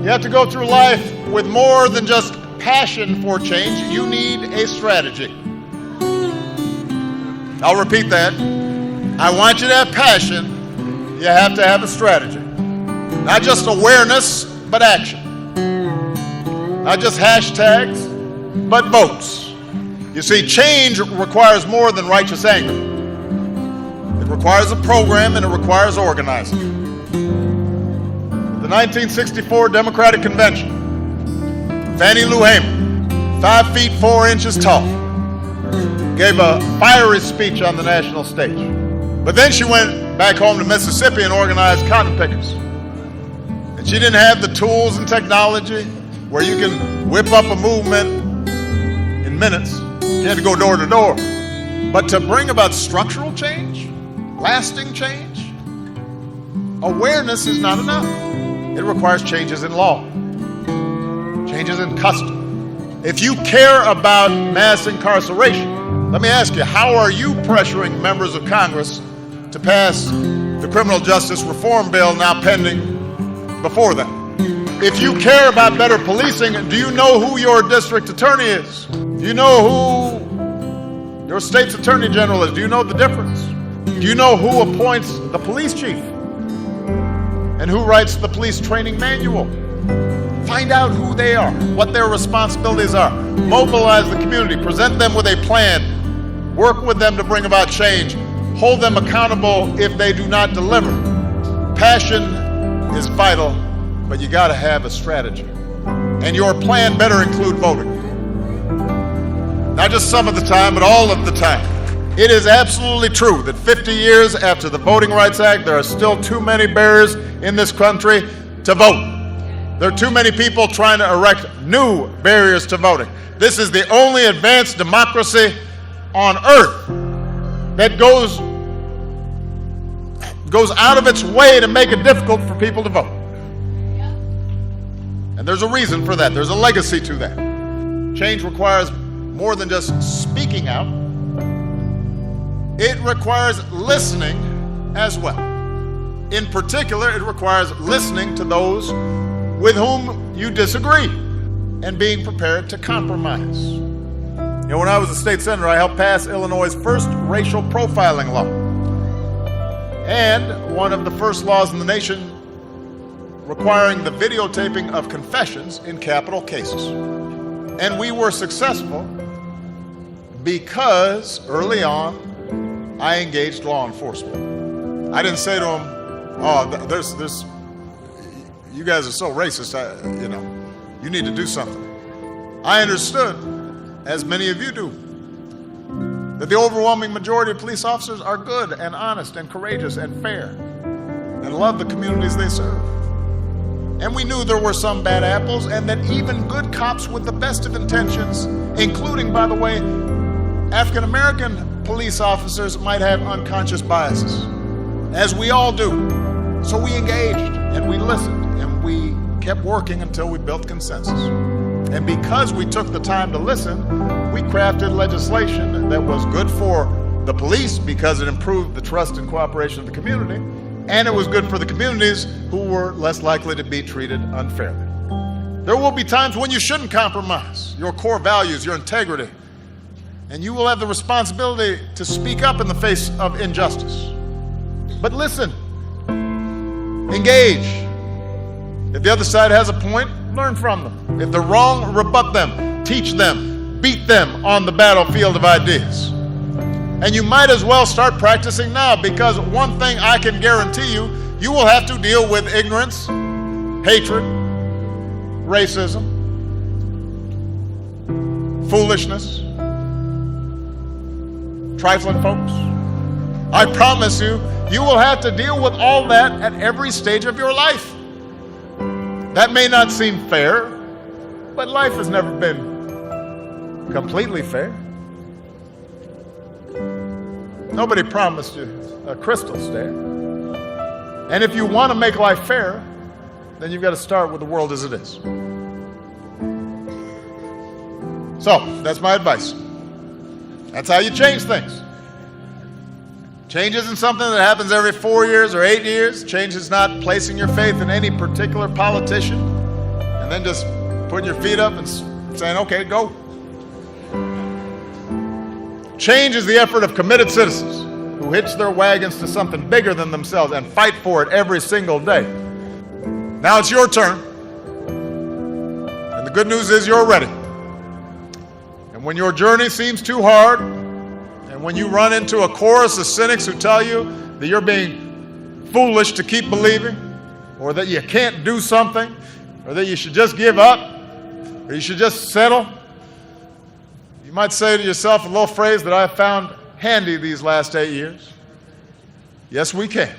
You have to go through life with more than just passion for change. You need a strategy. I'll repeat that. I want you to have passion. You have to have a strategy. Not just awareness, but action. Not just hashtags, but votes. You see, change requires more than righteous anger. It requires a program and it requires organizing. The 1964 Democratic Convention, Fannie Lou Hamer, 5 feet 4 inches tall, gave a fiery speech on the national stage. But then she went back home to Mississippi and organized cotton pickers. And she didn't have the tools and technology where you can whip up a movement in minutes. You had to go door to door. But to bring about structural change, lasting change, awareness is not enough. It requires changes in law, changes in custom. If you care about mass incarceration, let me ask you, how are you pressuring members of Congress to pass the criminal justice reform bill now pending before that? If you care about better policing, do you know who your district attorney is? Do you know who your state's attorney general is? Do you know the difference? Do you know who appoints the police chief? And who writes the police training manual? Find out who they are, what their responsibilities are. Mobilize the community, present them with a plan, work with them to bring about change, hold them accountable if they do not deliver. Passion is vital, but you gotta have a strategy. And your plan better include voting. Not just some of the time, but all of the time. It is absolutely true that 50 years after the Voting Rights Act, there are still too many barriers in this country to vote. There are too many people trying to erect new barriers to voting. This is the only advanced democracy on earth that goes out of its way to make it difficult for people to vote. And there's a reason for that. There's a legacy to that. Change requires more than just speaking out. It requires listening as well. In particular, it requires listening to those with whom you disagree and being prepared to compromise. You know, when I was a state senator, I helped pass Illinois' first racial profiling law and one of the first laws in the nation requiring the videotaping of confessions in capital cases. And we were successful because early on, I engaged law enforcement. I didn't say to them, "Oh, you guys are so racist, you need to do something." I understood, as many of you do, that the overwhelming majority of police officers are good and honest and courageous and fair and love the communities they serve. And we knew there were some bad apples and that even good cops with the best of intentions, including, by the way, African American police officers, might have unconscious biases, as we all do. So we engaged and we listened and we kept working until we built consensus. And because we took the time to listen, we crafted legislation that was good for the police because it improved the trust and cooperation of the community, and it was good for the communities who were less likely to be treated unfairly. There will be times when you shouldn't compromise your core values, your integrity, and you will have the responsibility to speak up in the face of injustice. But listen, engage. If the other side has a point, learn from them. If they're wrong, rebut them, teach them, beat them on the battlefield of ideas. And you might as well start practicing now, because one thing I can guarantee you, you will have to deal with ignorance, hatred, racism, foolishness, trifling folks. I promise you, you will have to deal with all that at every stage of your life. That may not seem fair, but life has never been completely fair. Nobody promised you a crystal stair. And if you want to make life fair, then you've got to start with the world as it is. So, that's my advice. That's how you change things. Change isn't something that happens every 4 years or 8 years. Change is not placing your faith in any particular politician, and then just putting your feet up and saying, okay, go. Change is the effort of committed citizens who hitch their wagons to something bigger than themselves and fight for it every single day. Now it's your turn. And the good news is you're ready. And when your journey seems too hard, and when you run into a chorus of cynics who tell you that you're being foolish to keep believing, or that you can't do something, or that you should just give up, or you should just settle, you might say to yourself a little phrase that I've found handy these last 8 years. Yes, we can.